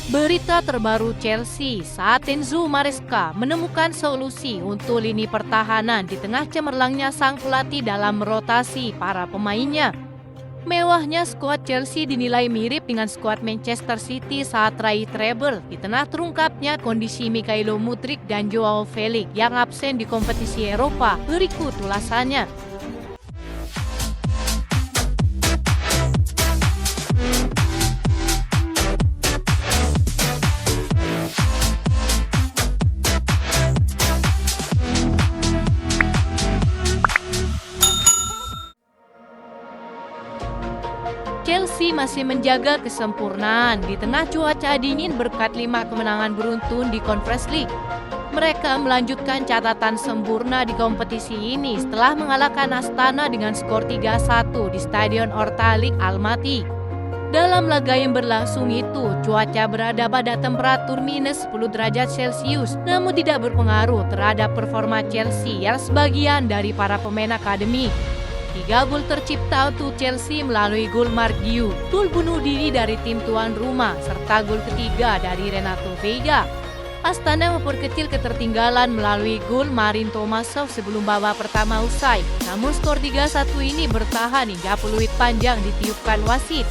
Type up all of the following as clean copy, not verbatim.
Berita terbaru Chelsea saat Enzo Maresca menemukan solusi untuk lini pertahanan di tengah cemerlangnya sang pelatih dalam merotasi para pemainnya. Mewahnya skuad Chelsea dinilai mirip dengan skuad Manchester City saat raih treble di tengah terungkapnya kondisi Mykhailo Mudryk dan Joao Felix yang absen di kompetisi Eropa. Berikut ulasannya. Chelsea masih menjaga kesempurnaan di tengah cuaca dingin berkat 5 kemenangan beruntun di Conference League. Mereka melanjutkan catatan sempurna di kompetisi ini setelah mengalahkan Astana dengan skor 3-1 di Stadion Ortalik Almaty. Dalam laga yang berlangsung itu, cuaca berada pada temperatur minus 10 derajat Celcius, namun tidak berpengaruh terhadap performa Chelsea yang sebagian dari para pemain akademi. 3 gol tercipta untuk Chelsea melalui gol Marc Guiu, gol bunuh diri dari tim tuan rumah, serta gol ketiga dari Renato Veiga. Astana memperkecil ketertinggalan melalui gol Marin Tomasov sebelum babak pertama usai. Namun skor 3-1 ini bertahan hingga peluit panjang ditiupkan wasit.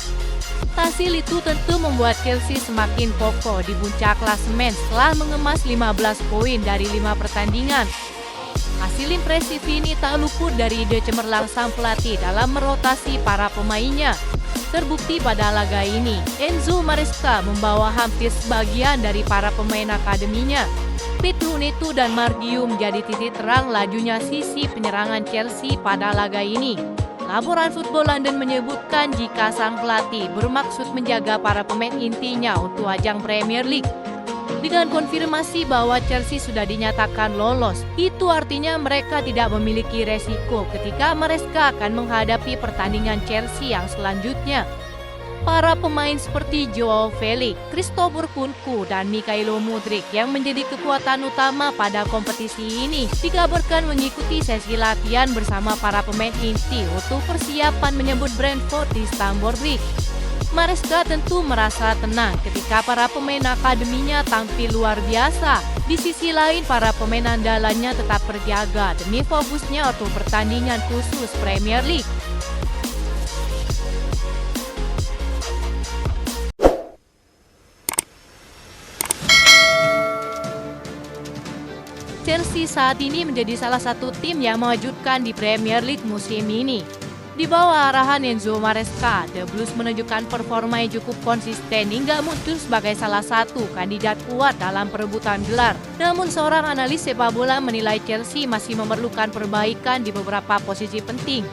Hasil itu tentu membuat Chelsea semakin kokoh di puncak klasemen setelah mengemas 15 poin dari 5 pertandingan. Hasil impresif ini tak luput dari ide cemerlang sang pelatih dalam merotasi para pemainnya. Terbukti pada laga ini, Enzo Maresca membawa hampir sebagian dari para pemain akademinya. Pedro Neto dan Marc Guiu menjadi titik terang lajunya sisi penyerangan Chelsea pada laga ini. Laporan Football London menyebutkan jika sang pelatih bermaksud menjaga para pemain intinya untuk ajang Premier League. Dengan konfirmasi bahwa Chelsea sudah dinyatakan lolos, itu artinya mereka tidak memiliki resiko ketika Maresca akan menghadapi pertandingan Chelsea yang selanjutnya. Para pemain seperti Joao Felix, Christopher Nkunku, dan Mykhailo Mudryk yang menjadi kekuatan utama pada kompetisi ini dikabarkan mengikuti sesi latihan bersama para pemain inti untuk persiapan menyambut Brentford di Stamford Bridge. Maresca tentu merasa tenang ketika para pemain akademinya tampil luar biasa. Di sisi lain, para pemain andalannya tetap berjaga demi fokusnya untuk pertandingan khusus Premier League. Chelsea saat ini menjadi salah satu tim yang mengejutkan di Premier League musim ini. Di bawah arahan Enzo Maresca, The Blues menunjukkan performa yang cukup konsisten hingga muncul sebagai salah satu kandidat kuat dalam perebutan gelar. Namun seorang analis sepak bola menilai Chelsea masih memerlukan perbaikan di beberapa posisi penting.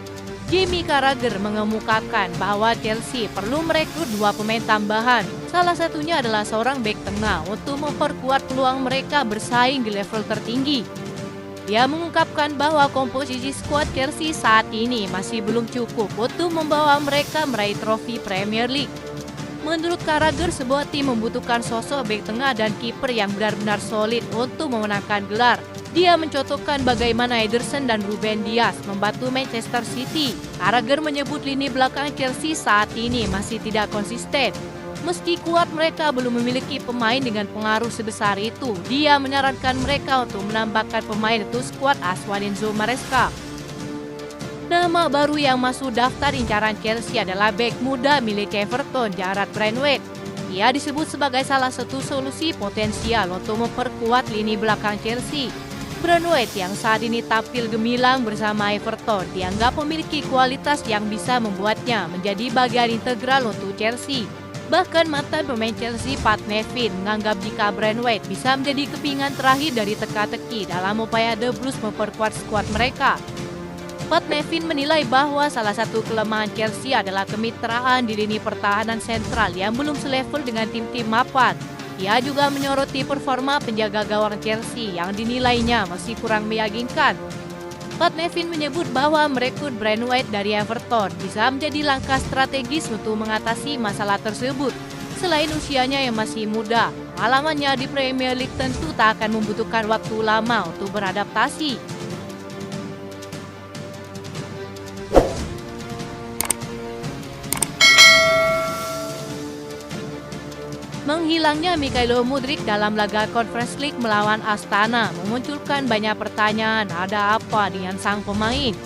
Jamie Carragher mengemukakan bahwa Chelsea perlu merekrut 2 pemain tambahan. Salah satunya adalah seorang bek tengah untuk memperkuat peluang mereka bersaing di level tertinggi. Dia mengungkapkan bahwa komposisi skuad Chelsea saat ini masih belum cukup untuk membawa mereka meraih trofi Premier League. Menurut Carragher, sebuah tim membutuhkan sosok bek tengah dan kiper yang benar-benar solid untuk memenangkan gelar. Dia mencontohkan bagaimana Ederson dan Ruben Dias membantu Manchester City. Carragher menyebut lini belakang Chelsea saat ini masih tidak konsisten. Meski kuat, mereka belum memiliki pemain dengan pengaruh sebesar itu. Dia menyarankan mereka untuk menambahkan pemain untuk skuad asuhan Enzo Maresca. Nama baru yang masuk daftar incaran Chelsea adalah bek muda milik Everton, Jarrad Branthwaite. Ia disebut sebagai salah satu solusi potensial untuk memperkuat lini belakang Chelsea. Branthwaite yang saat ini tampil gemilang bersama Everton dianggap memiliki kualitas yang bisa membuatnya menjadi bagian integral untuk Chelsea. Bahkan mantan pemain Chelsea Pat Nevin menganggap jika Branthwaite bisa menjadi kepingan terakhir dari teka-teki dalam upaya The Blues memperkuat skuad mereka. Pat Nevin menilai bahwa salah satu kelemahan Chelsea adalah kemitraan di lini pertahanan sentral yang belum selevel dengan tim-tim mapan. Ia juga menyoroti performa penjaga gawang Chelsea yang dinilainya masih kurang meyakinkan. Pat Nevin menyebut bahwa merekrut Branthwaite dari Everton bisa menjadi langkah strategis untuk mengatasi masalah tersebut. Selain usianya yang masih muda, pengalamannya di Premier League tentu tak akan membutuhkan waktu lama untuk beradaptasi. Hilangnya Mikhailo Mudryk dalam laga Conference League melawan Astana memunculkan banyak pertanyaan ada apa dengan sang pemain.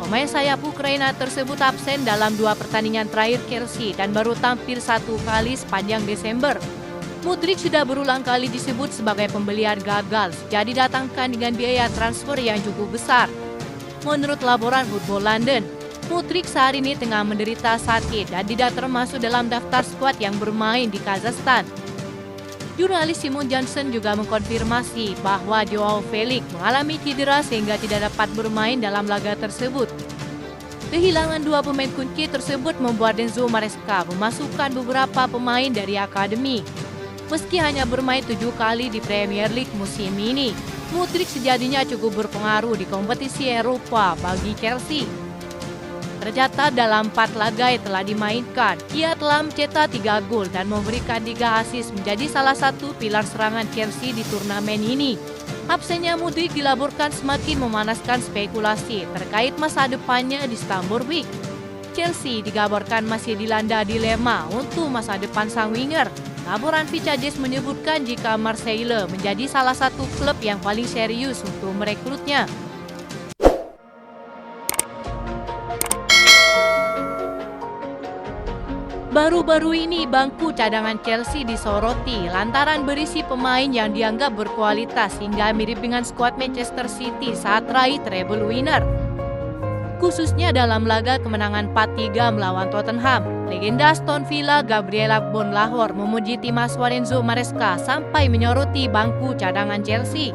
Pemain sayap Ukraina tersebut absen dalam 2 pertandingan terakhir Chelsea dan baru tampil 1 kali sepanjang Desember. Mudryk sudah berulang kali disebut sebagai pembelian gagal sejak didatangkan dengan biaya transfer yang cukup besar. Menurut laporan Football London, Mudryk saat ini tengah menderita sakit dan tidak termasuk dalam daftar skuad yang bermain di Kazakhstan. Jurnalis Simon Johnson juga mengkonfirmasi bahwa Joao Felix mengalami cedera sehingga tidak dapat bermain dalam laga tersebut. Kehilangan 2 pemain kunci tersebut membuat Enzo Maresca memasukkan beberapa pemain dari akademi. Meski hanya bermain 7 kali di Premier League musim ini, Mudryk sejatinya cukup berpengaruh di kompetisi Eropa bagi Chelsea. Tercatat dalam 4 laga yang telah dimainkan, ia telah mencetak 3 gol dan memberikan 3 assist menjadi salah satu pilar serangan Chelsea di turnamen ini. Absennya Mudryk dilaporkan semakin memanaskan spekulasi terkait masa depannya di Stamford Bridge. Chelsea dikabarkan masih dilanda dilema untuk masa depan sang winger. Laporan Fichajes menyebutkan jika Marseille menjadi salah satu klub yang paling serius untuk merekrutnya. Baru-baru ini bangku cadangan Chelsea disoroti lantaran berisi pemain yang dianggap berkualitas hingga mirip dengan skuad Manchester City saat raih treble winner. Khususnya dalam laga kemenangan 4-3 melawan Tottenham, legenda Aston Villa Gabriel Agbonlahor memuji tim asuhan Enzo Maresca sampai menyoroti bangku cadangan Chelsea.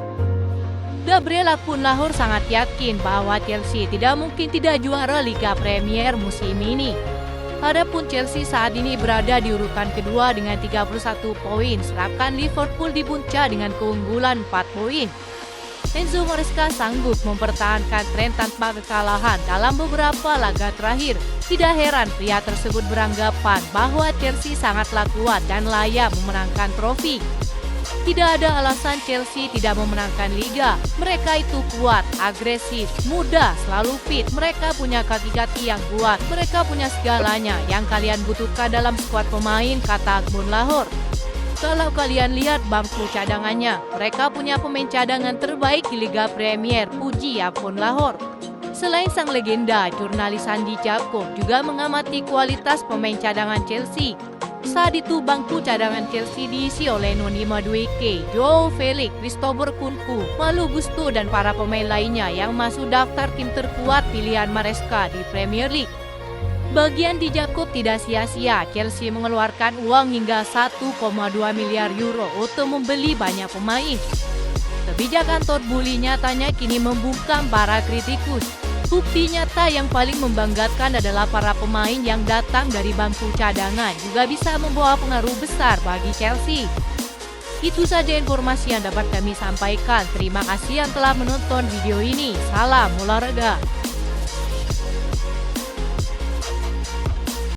Gabriel Agbonlahor sangat yakin bahwa Chelsea tidak mungkin tidak juara Liga Premier musim ini. Adapun Chelsea saat ini berada di urutan kedua dengan 31 poin, sedangkan Liverpool di puncak dengan keunggulan 4 poin. Enzo Maresca sanggup mempertahankan tren tanpa kekalahan dalam beberapa laga terakhir. Tidak heran pria tersebut beranggapan bahwa Chelsea sangatlah kuat dan layak memenangkan trofi. Tidak ada alasan Chelsea tidak memenangkan liga. Mereka itu kuat, agresif, muda, selalu fit. Mereka punya kaki-kaki yang kuat. Mereka punya segalanya yang kalian butuhkan dalam skuad pemain, kata Agbonlahor. Kalau kalian lihat bangku cadangannya, mereka punya pemain cadangan terbaik di Liga Premier, puji Agbonlahor. Selain sang legenda, jurnalis Andy Jacob juga mengamati kualitas pemain cadangan Chelsea. Saat itu bangku cadangan Chelsea diisi oleh Noni Madueke, Joao Felix, Christopher Nkunku, Malo Gusto dan para pemain lainnya yang masuk daftar tim terkuat pilihan Maresca di Premier League. Bagian di Jacob tidak sia-sia, Chelsea mengeluarkan uang hingga 1,2 miliar euro untuk membeli banyak pemain. Kebijakan Todd Boehly nyatanya kini membungkam para kritikus. Bukti nyata yang paling membanggakan adalah para pemain yang datang dari bangku cadangan juga bisa membawa pengaruh besar bagi Chelsea. Itu saja informasi yang dapat kami sampaikan. Terima kasih yang telah menonton video ini. Salam olahraga.